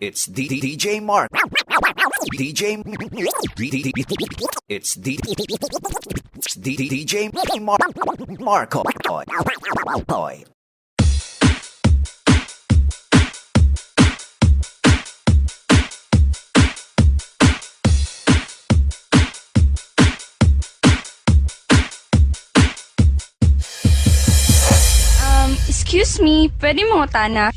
It's DJ Mark. DJ. It's DJ Marco. Excuse me, pwede mo tana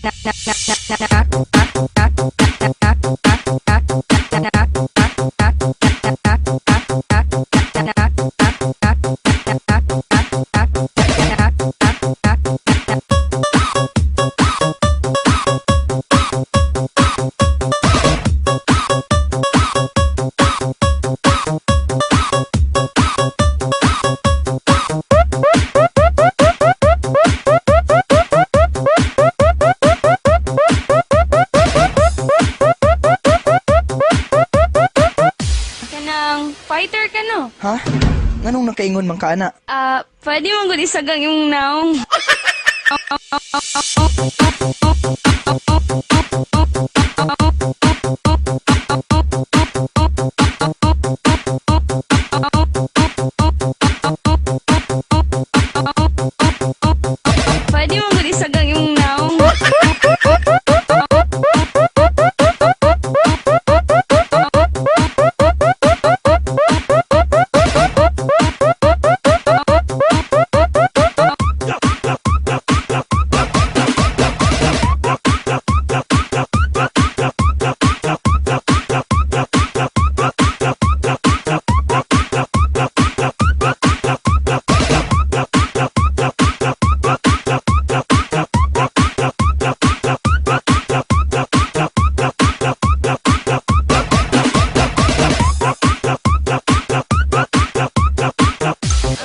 fighter ka no? Ha? Nganong nakaingon man ka ana? Pwede mo gud isagang yung naong. Pwede mo gud isagang yung naong.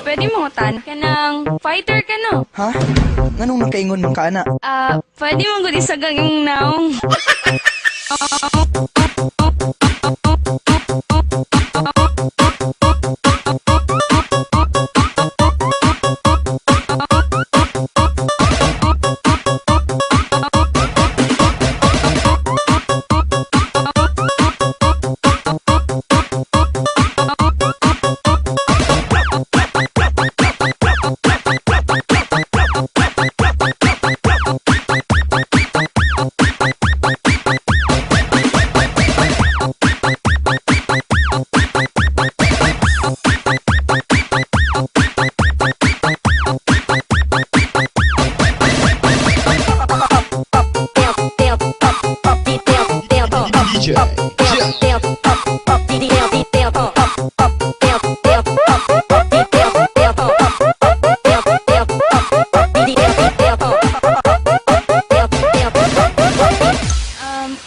Pwede mo kanang fighter ka no? Ha? Nganong nakaingon man ka ana? Pwede mo gud isagang yung naong.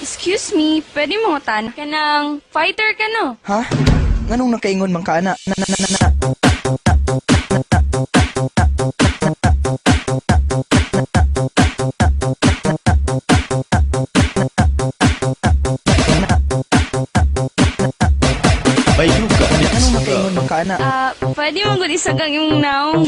Excuse me, pwede mo kanang fighter ka no? Ha? Nganong nakaingon man ka ana? Bayuka. Nganong nakaingon man ka ana? Pwede mo gud isagang yung naong.